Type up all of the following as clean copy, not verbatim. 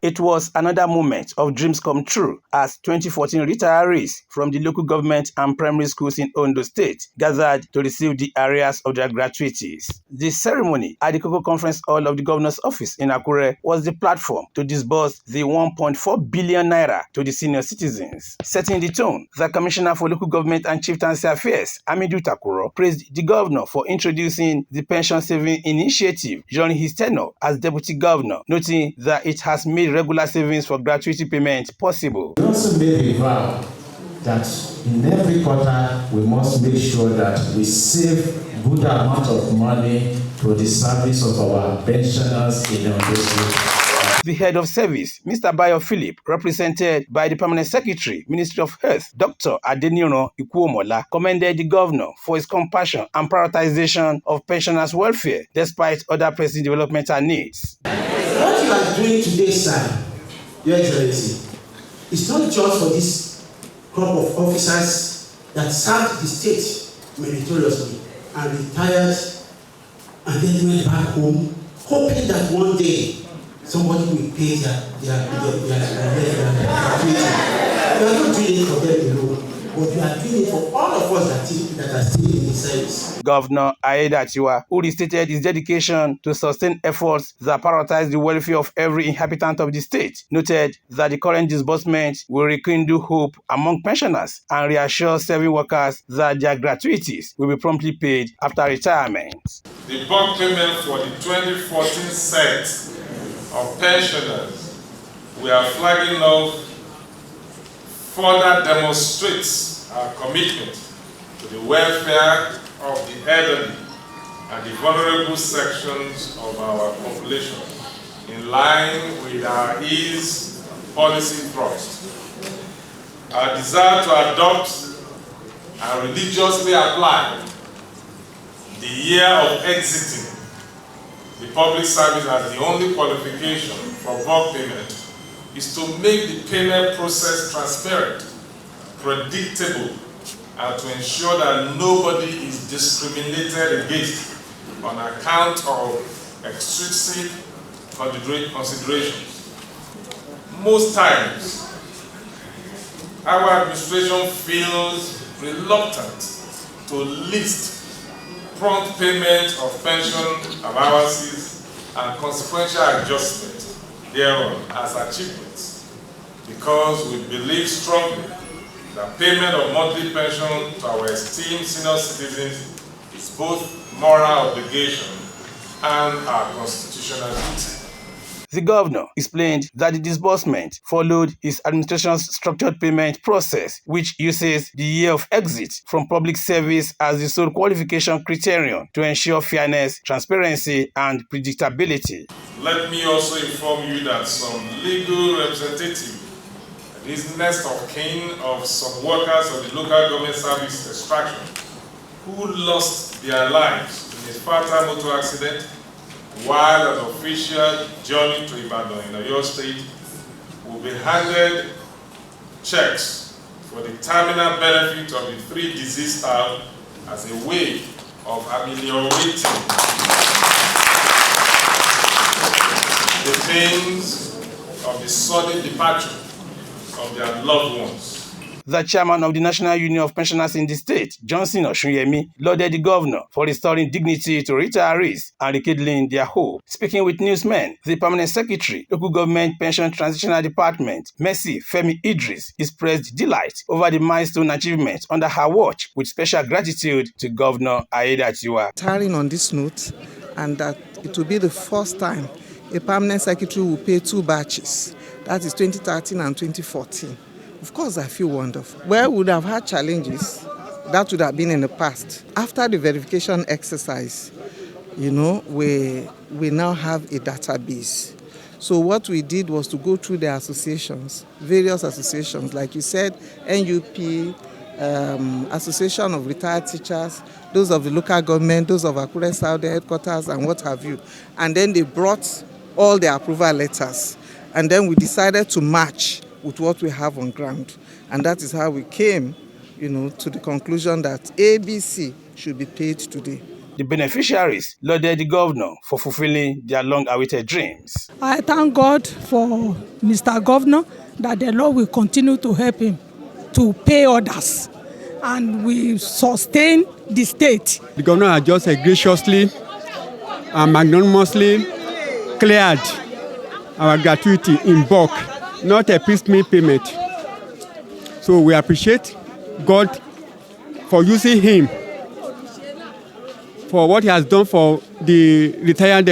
It was another moment of dreams come true as 2014 retirees from the local government and primary schools in Ondo State gathered to receive the arrears of their gratuities. The ceremony at the Cocoa Conference Hall of the Governor's Office in Akure was the platform to disburse the 1.4 billion naira to the senior citizens. Setting the tone, the Commissioner for Local Government and Chieftaincy Affairs, Amidu Takuro, praised the governor for introducing the pension saving initiative during his tenure as deputy governor, noting that it has made regular savings for gratuity payment possible. We also made a vow that in every quarter we must make sure that we save good amount of money to the service of our pensioners in Ondo State. The head of service, Mr. Bayo Philip, represented by the Permanent Secretary, Ministry of Health, Dr. Adeniro Ikuomola, commended the governor for his compassion and prioritization of pensioners' welfare despite other pressing developmental needs. What you are doing today, sir, Your Excellency, is not just for this crop of officers that served the state meritoriously and retired and then went back home, hoping that one day somebody will pay their gratuity. We are not doing it for them alone, but we are doing it for all of us that are still in the service. Governor Aiyedatiwa, who restated his dedication to sustain efforts that prioritize the welfare of every inhabitant of the state, noted that the current disbursement will rekindle hope among pensioners and reassure serving workers that their gratuities will be promptly paid after retirement. The bulk payment for the 2014 set of pensioners we are flagging off further demonstrates our commitment to the welfare of the elderly and the vulnerable sections of our population in line with our ease policy thrust. Our desire to adopt and religiously apply the year of exiting the public service as the only qualification for bulk payment is to make the payment process transparent, predictable, and to ensure that nobody is discriminated against on account of extrinsic considerations. Most times, our administration feels reluctant to list prompt payment of pension allowances and consequential adjustment thereon as achievements, because we believe strongly that payment of monthly pension to our esteemed senior citizens is both moral obligation and our constitutional duty. The governor explained that the disbursement followed his administration's structured payment process, which uses the year of exit from public service as the sole qualification criterion to ensure fairness, transparency, and predictability. Let me also inform you that some legal representative, this next of kin of some workers of the local government service extraction, who lost their lives in a fatal motor accident while an official journey to Ibadan in Ondo State, will be handed checks for the terminal benefit of the 3 deceased staff as a way of ameliorating the pains of the sudden departure of their loved ones. The chairman of the National Union of Pensioners in the state, Johnson Oshunyemi, lauded the governor for restoring dignity to retirees and rekindling their hope. Speaking with newsmen, the Permanent Secretary, Local Government Pension Transitional Department, Mercy Femi Idris, expressed delight over the milestone achievement under her watch, with special gratitude to Governor Aiyedatiwa. Retiring on this note, and that it will be the first time a Permanent Secretary will pay 2 batches, that is 2013 and 2014. Of course, I feel wonderful. Where we would have had challenges, that would have been in the past. After the verification exercise, we now have a database. So what we did was to go through the associations, various associations, like you said, NUP, Association of Retired Teachers, those of the local government, those of Akure South headquarters, and what have you. And then they brought all the approval letters. And then we decided to match with what we have on ground. And that is how we came, to the conclusion that ABC should be paid today. The beneficiaries lauded the governor for fulfilling their long-awaited dreams. I thank God for Mr. Governor that the Lord will continue to help him to pay others and we sustain the state. The governor has just graciously and magnanimously cleared our gratuity in bulk, not a piecemeal payment. So we appreciate God for using him for what he has done for the retired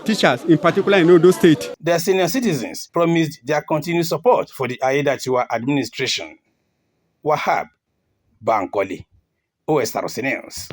teachers, in particular in Ondo State. The senior citizens promised their continued support for the Aiyedatiwa administration. Wahab Bankole, OSRC News.